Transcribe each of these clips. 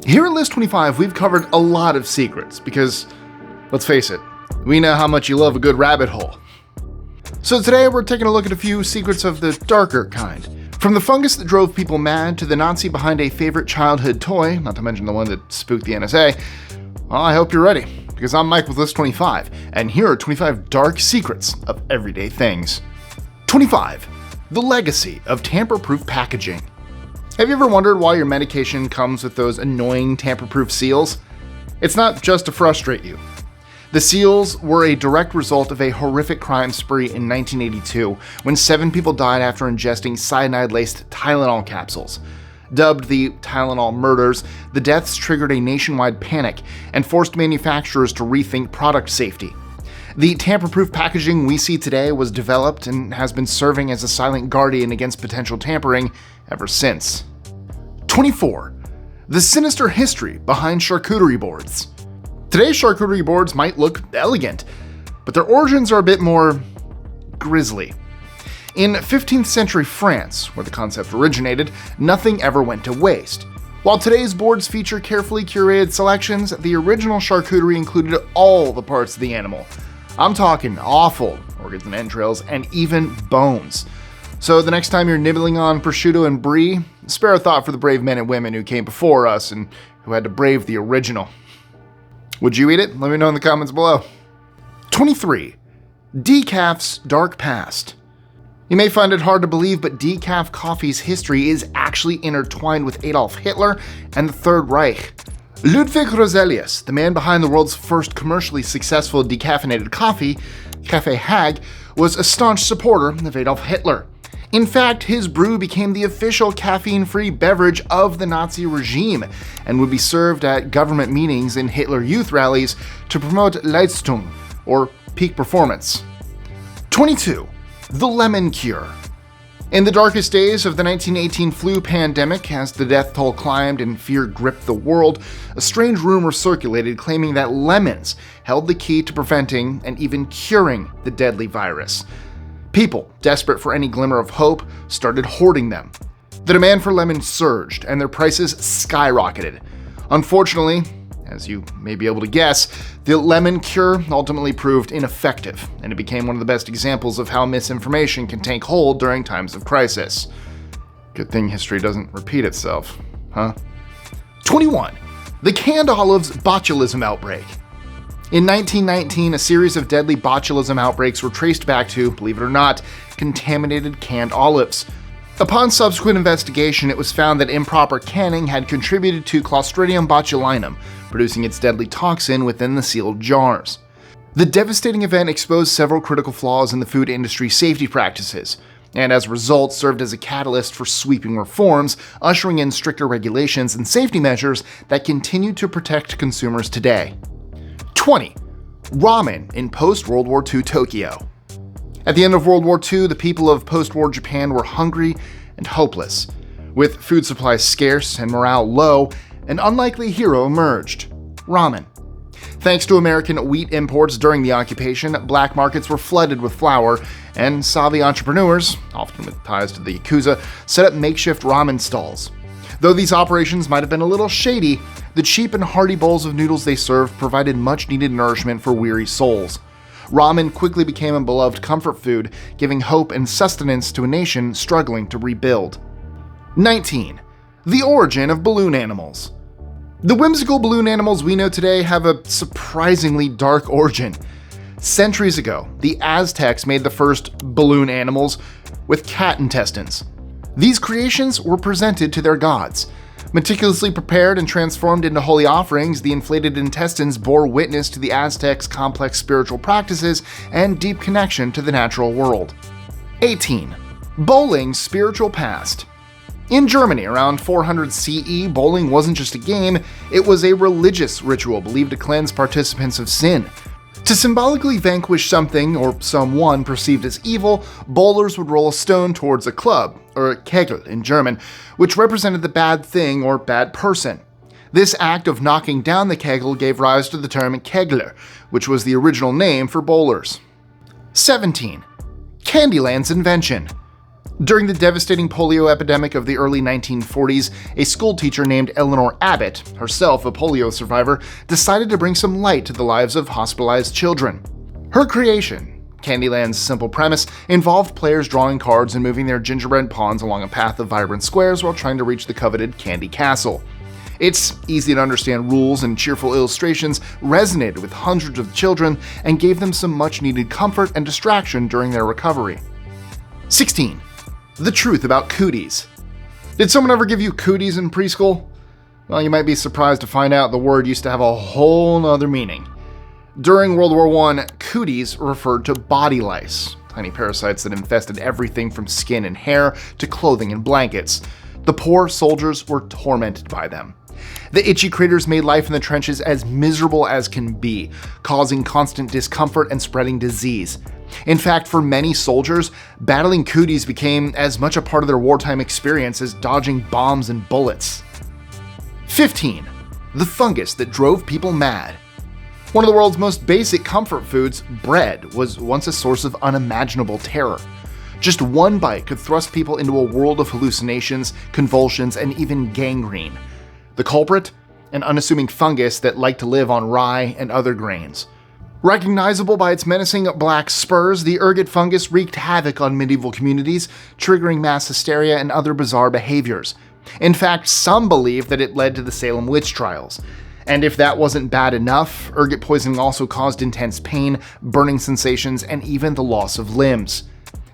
Here at List 25, we've covered a lot of secrets because, let's face it, we know how much you love a good rabbit hole. So today we're taking a look at a few secrets of the darker kind. From the fungus that drove people mad to the Nazi behind a favorite childhood toy, not to mention the one that spooked the NSA, well, I hope you're ready, because I'm Mike with List 25, and here are 25 dark secrets of everyday things. 25. The legacy of tamper-proof packaging. Have you ever wondered why your medication comes with those annoying tamper-proof seals? It's not just to frustrate you. The seals were a direct result of a horrific crime spree in 1982 when 7 people died after ingesting cyanide-laced Tylenol capsules. Dubbed the Tylenol murders, the deaths triggered a nationwide panic and forced manufacturers to rethink product safety. The tamper-proof packaging we see today was developed and has been serving as a silent guardian against potential tampering ever since. 24. The sinister history behind charcuterie boards. Today's charcuterie boards might look elegant, but their origins are a bit more grisly. In 15th century France, where the concept originated, nothing ever went to waste. While today's boards feature carefully curated selections, the original charcuterie included all the parts of the animal. I'm talking offal, organs and entrails, and even bones. So the next time you're nibbling on prosciutto and brie, spare a thought for the brave men and women who came before us and who had to brave the original. Would you eat it? Let me know in the comments below. 23. Decaf's dark past. You may find it hard to believe, but decaf coffee's history is actually intertwined with Adolf Hitler and the Third Reich. Ludwig Roselius, the man behind the world's first commercially successful decaffeinated coffee, Café Hague, was a staunch supporter of Adolf Hitler. In fact, his brew became the official caffeine-free beverage of the Nazi regime and would be served at government meetings and Hitler youth rallies to promote Leistung, or peak performance. 22. The lemon cure. In the darkest days of the 1918 flu pandemic, as the death toll climbed and fear gripped the world, a strange rumor circulated claiming that lemons held the key to preventing and even curing the deadly virus. People, desperate for any glimmer of hope, started hoarding them. The demand for lemons surged, and their prices skyrocketed. Unfortunately, as you may be able to guess, the lemon cure ultimately proved ineffective, and it became one of the best examples of how misinformation can take hold during times of crisis. Good thing history doesn't repeat itself, huh? 21. The canned olives botulism outbreak. In 1919, a series of deadly botulism outbreaks were traced back to, believe it or not, contaminated canned olives. Upon subsequent investigation, it was found that improper canning had contributed to Clostridium botulinum, producing its deadly toxin within the sealed jars. The devastating event exposed several critical flaws in the food industry's safety practices, and as a result served as a catalyst for sweeping reforms, ushering in stricter regulations and safety measures that continue to protect consumers today. 20. Ramen in post-World War II Tokyo. At the end of World War II, the people of post-war Japan were hungry and hopeless. With food supplies scarce and morale low, an unlikely hero emerged: ramen. Thanks to American wheat imports during the occupation, black markets were flooded with flour, and savvy entrepreneurs, often with ties to the Yakuza, set up makeshift ramen stalls. Though these operations might have been a little shady, the cheap and hearty bowls of noodles they served provided much-needed nourishment for weary souls. Ramen quickly became a beloved comfort food, giving hope and sustenance to a nation struggling to rebuild. 19. The origin of balloon animals. The whimsical balloon animals we know today have a surprisingly dark origin. Centuries ago, the Aztecs made the first balloon animals with cat intestines. These creations were presented to their gods. Meticulously prepared and transformed into holy offerings, the inflated intestines bore witness to the Aztecs' complex spiritual practices and deep connection to the natural world. 18. Bowling's spiritual past. In Germany, around 400 CE, bowling wasn't just a game, it was a religious ritual believed to cleanse participants of sin. To symbolically vanquish something or someone perceived as evil, bowlers would roll a stone towards a club, or Kegel in German, which represented the bad thing or bad person. This act of knocking down the Kegel gave rise to the term Kegler, which was the original name for bowlers. 17. Candyland's invention. During the devastating polio epidemic of the early 1940s, a schoolteacher named Eleanor Abbott, herself a polio survivor, decided to bring some light to the lives of hospitalized children. Her creation, Candyland's simple premise, involved players drawing cards and moving their gingerbread pawns along a path of vibrant squares while trying to reach the coveted Candy Castle. Its easy-to-understand rules and cheerful illustrations resonated with hundreds of children and gave them some much-needed comfort and distraction during their recovery. 16. The truth about Cooties. Did someone ever give you Cooties in preschool? Well, you might be surprised to find out the word used to have a whole nother meaning. During World War I, Cooties referred to body lice, tiny parasites that infested everything from skin and hair to clothing and blankets. The poor soldiers were tormented by them. The itchy critters made life in the trenches as miserable as can be, causing constant discomfort and spreading disease. In fact, for many soldiers, battling Cooties became as much a part of their wartime experience as dodging bombs and bullets. 15. The fungus that drove people mad. One of the world's most basic comfort foods, bread, was once a source of unimaginable terror. Just one bite could thrust people into a world of hallucinations, convulsions, and even gangrene. The culprit? An unassuming fungus that liked to live on rye and other grains. Recognizable by its menacing black spurs, the ergot fungus wreaked havoc on medieval communities, triggering mass hysteria and other bizarre behaviors. In fact, some believe that it led to the Salem witch trials. And if that wasn't bad enough, ergot poisoning also caused intense pain, burning sensations, and even the loss of limbs.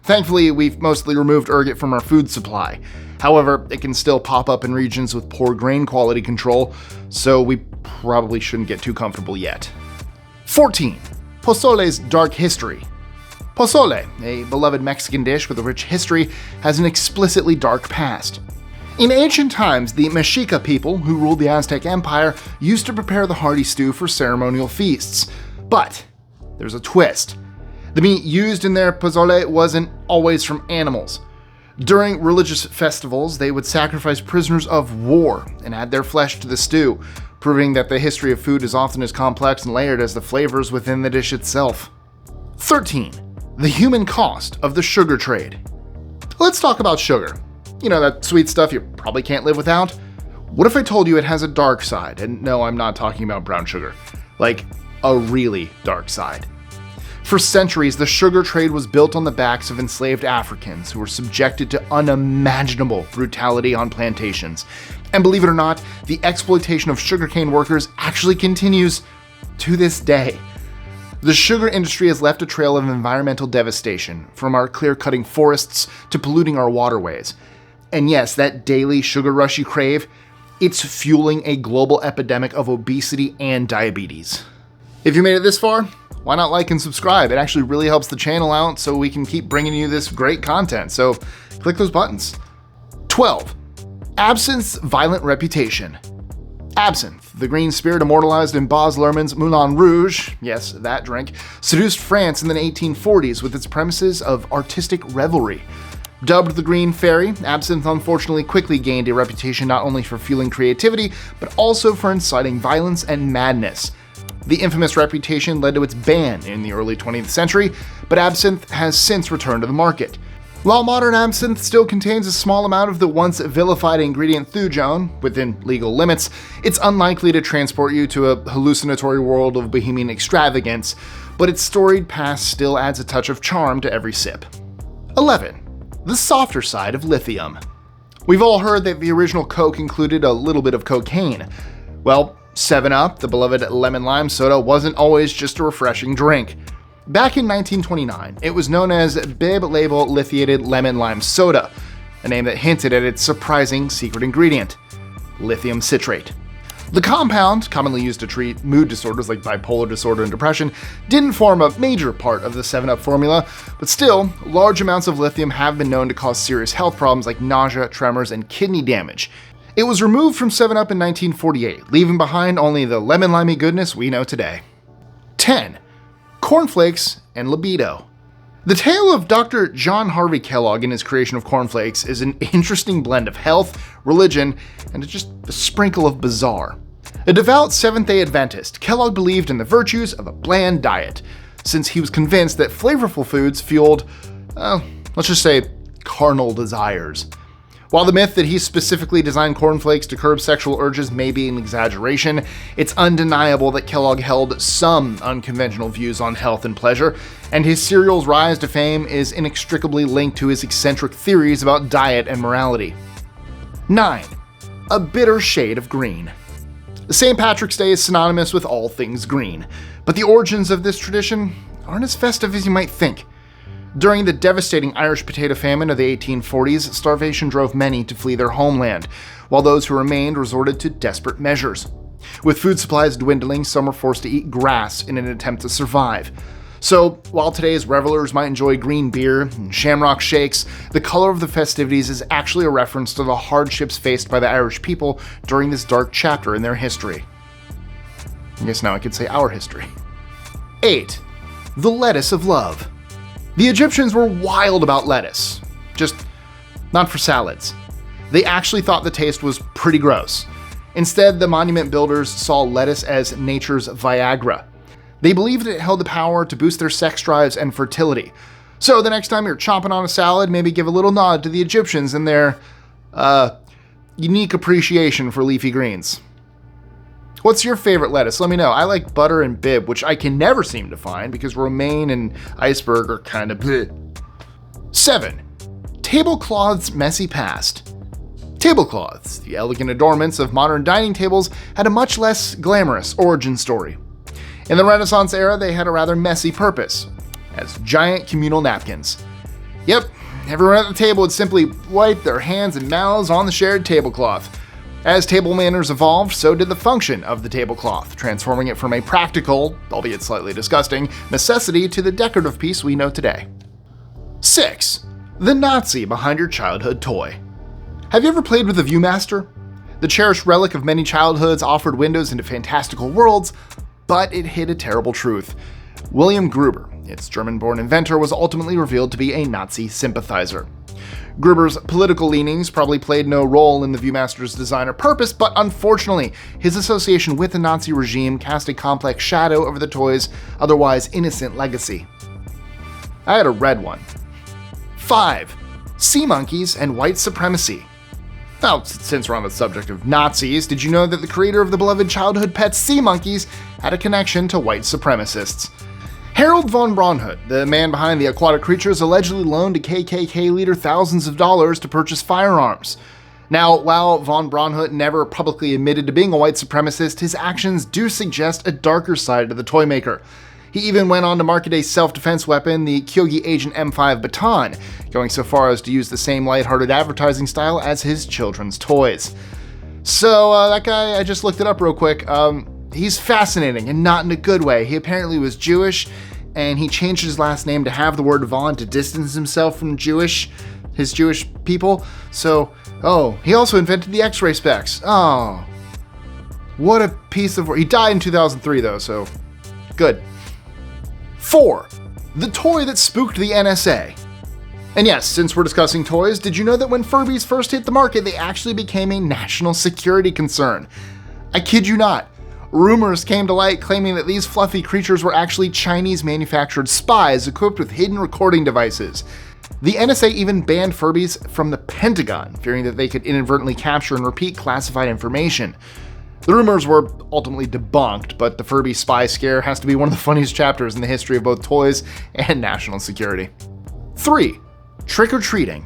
Thankfully, we've mostly removed ergot from our food supply. However, it can still pop up in regions with poor grain quality control, so we probably shouldn't get too comfortable yet. 14. Pozole's dark history. Pozole, a beloved Mexican dish with a rich history, has an explicitly dark past. In ancient times, the Mexica people, who ruled the Aztec Empire, used to prepare the hearty stew for ceremonial feasts. But there's a twist. The meat used in their pozole wasn't always from animals. During religious festivals, they would sacrifice prisoners of war and add their flesh to the stew, proving that the history of food is often as complex and layered as the flavors within the dish itself. 13. The human cost of the sugar trade. Let's talk about sugar. You know, that sweet stuff you probably can't live without? What if I told you it has a dark side? And no, I'm not talking about brown sugar. Like, a really dark side. For centuries, the sugar trade was built on the backs of enslaved Africans who were subjected to unimaginable brutality on plantations. And believe it or not, the exploitation of sugarcane workers actually continues to this day. The sugar industry has left a trail of environmental devastation, from our clear-cutting forests to polluting our waterways. And yes, that daily sugar rush you crave, it's fueling a global epidemic of obesity and diabetes. If you made it this far, why not like and subscribe? It actually really helps the channel out so we can keep bringing you this great content, so click those buttons. 12. Absinthe's violent reputation. Absinthe, the green spirit immortalized in Baz Luhrmann's Moulin Rouge, yes, that drink, seduced France in the 1840s with its premises of artistic revelry. Dubbed the Green Fairy, Absinthe unfortunately quickly gained a reputation not only for fueling creativity, but also for inciting violence and madness. The infamous reputation led to its ban in the early 20th century, but absinthe has since returned to the market. While modern absinthe still contains a small amount of the once vilified ingredient thujone, within legal limits, it's unlikely to transport you to a hallucinatory world of bohemian extravagance, but its storied past still adds a touch of charm to every sip. 11. The softer side of lithium. We've all heard that the original Coke included a little bit of cocaine. Well, 7-Up, the beloved lemon lime soda, wasn't always just a refreshing drink. Back in 1929, it was known as Bib Label Lithiated Lemon Lime Soda, a name that hinted at its surprising secret ingredient, lithium citrate. The compound, commonly used to treat mood disorders like bipolar disorder and depression, didn't form a major part of the 7-Up formula, but still, large amounts of lithium have been known to cause serious health problems like nausea, tremors, and kidney damage. It was removed from 7-Up in 1948, leaving behind only the lemon-limey goodness we know today. 10. Cornflakes and Libido. The tale of Dr. John Harvey Kellogg and his creation of cornflakes is an interesting blend of health, religion, and just a sprinkle of bizarre. A devout Seventh-day Adventist, Kellogg believed in the virtues of a bland diet, since he was convinced that flavorful foods fueled, let's just say, carnal desires. While the myth that he specifically designed cornflakes to curb sexual urges may be an exaggeration, it's undeniable that Kellogg held some unconventional views on health and pleasure, and his cereal's rise to fame is inextricably linked to his eccentric theories about diet and morality. 9. A bitter shade of green. St. Patrick's Day is synonymous with all things green, but the origins of this tradition aren't as festive as you might think. During the devastating Irish potato famine of the 1840s, starvation drove many to flee their homeland, while those who remained resorted to desperate measures. With food supplies dwindling, some were forced to eat grass in an attempt to survive. So, while today's revelers might enjoy green beer and shamrock shakes, the color of the festivities is actually a reference to the hardships faced by the Irish people during this dark chapter in their history. I guess now I could say our history. 8. The lettuce of love. The Egyptians were wild about lettuce, just not for salads. They actually thought the taste was pretty gross. Instead, the monument builders saw lettuce as nature's Viagra. They believed it held the power to boost their sex drives and fertility. So the next time you're chomping on a salad, maybe give a little nod to the Egyptians and their unique appreciation for leafy greens. What's your favorite lettuce? Let me know. I like butter and bib, which I can never seem to find because romaine and iceberg are kind of bleh. 7. Tablecloths' messy past. Tablecloths, the elegant adornments of modern dining tables, had a much less glamorous origin story. In the Renaissance era, they had a rather messy purpose, as giant communal napkins. Yep, everyone at the table would simply wipe their hands and mouths on the shared tablecloth. As table manners evolved, so did the function of the tablecloth, transforming it from a practical, albeit slightly disgusting, necessity to the decorative piece we know today. 6. The Nazi behind your childhood toy. Have you ever played with the Viewmaster? The cherished relic of many childhoods offered windows into fantastical worlds, but it hid a terrible truth. William Gruber, its German-born inventor, was ultimately revealed to be a Nazi sympathizer. Gruber's political leanings probably played no role in the Viewmaster's design or purpose, but unfortunately, his association with the Nazi regime cast a complex shadow over the toy's otherwise innocent legacy. I had a red one. 5. Sea monkeys and white supremacy. Now, since we're on the subject of Nazis, did you know that the creator of the beloved childhood pet sea monkeys had a connection to white supremacists? Harold von Braunhut, the man behind the aquatic creatures, allegedly loaned a KKK leader thousands of dollars to purchase firearms. Now, while von Braunhut never publicly admitted to being a white supremacist, his actions do suggest a darker side to the toy maker. He even went on to market a self-defense weapon, the Kyogi Agent M5 baton, going so far as to use the same lighthearted advertising style as his children's toys. So, that guy, I just looked it up real quick. He's fascinating, and not in a good way. He apparently was Jewish, and he changed his last name to have the word Von to distance himself from his Jewish people. So, he also invented the X-ray specs. Oh, what a piece of work. He died in 2003 though, so good. 4. The toy that spooked the NSA. And yes, since we're discussing toys, did you know that when Furbies first hit the market, they actually became a national security concern? I kid you not. Rumors came to light claiming that these fluffy creatures were actually Chinese-manufactured spies equipped with hidden recording devices. The NSA even banned Furbies from the Pentagon, fearing that they could inadvertently capture and repeat classified information. The rumors were ultimately debunked, but the Furby spy scare has to be one of the funniest chapters in the history of both toys and national security. 3. Trick-or-treating.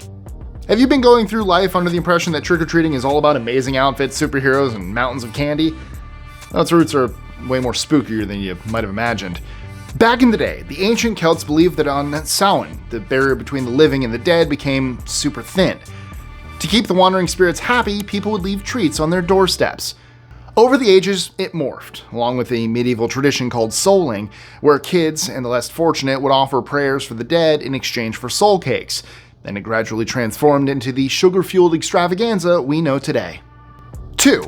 Have you been going through life under the impression that trick-or-treating is all about amazing outfits, superheroes, and mountains of candy? Well, its roots are way more spookier than you might have imagined. Back in the day, the ancient Celts believed that on Samhain, the barrier between the living and the dead became super thin. To keep the wandering spirits happy, people would leave treats on their doorsteps. Over the ages, it morphed, along with a medieval tradition called souling, where kids and the less fortunate would offer prayers for the dead in exchange for soul cakes. Then it gradually transformed into the sugar-fueled extravaganza we know today. 2.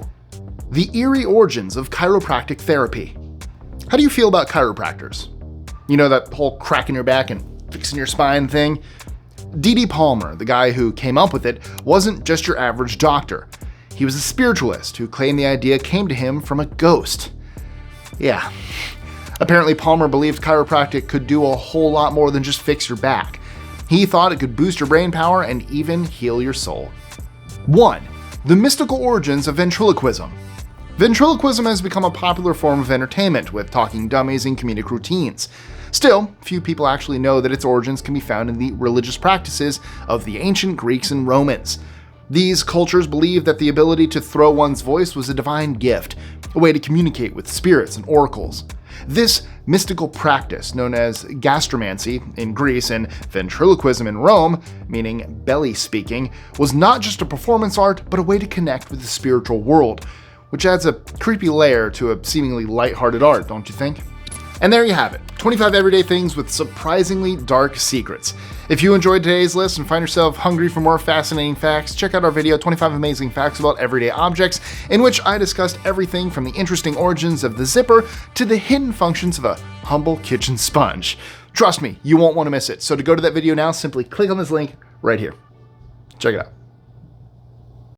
The eerie origins of chiropractic therapy. How do you feel about chiropractors? You know, that whole cracking your back and fixing your spine thing? D.D. Palmer, the guy who came up with it, wasn't just your average doctor. He was a spiritualist who claimed the idea came to him from a ghost. Yeah. Apparently Palmer believed chiropractic could do a whole lot more than just fix your back. He thought it could boost your brain power and even heal your soul. 1. The mystical origins of ventriloquism. Ventriloquism has become a popular form of entertainment, with talking dummies and comedic routines. Still, few people actually know that its origins can be found in the religious practices of the ancient Greeks and Romans. These cultures believed that the ability to throw one's voice was a divine gift, a way to communicate with spirits and oracles. This mystical practice, known as gastromancy in Greece and ventriloquism in Rome, meaning belly speaking, was not just a performance art, but a way to connect with the spiritual world, which adds a creepy layer to a seemingly lighthearted art, don't you think? And there you have it, 25 everyday things with surprisingly dark secrets. If you enjoyed today's list and find yourself hungry for more fascinating facts, check out our video, 25 Amazing Facts About Everyday Objects, in which I discussed everything from the interesting origins of the zipper to the hidden functions of a humble kitchen sponge. Trust me, you won't want to miss it. So to go to that video now, simply click on this link right here. Check it out.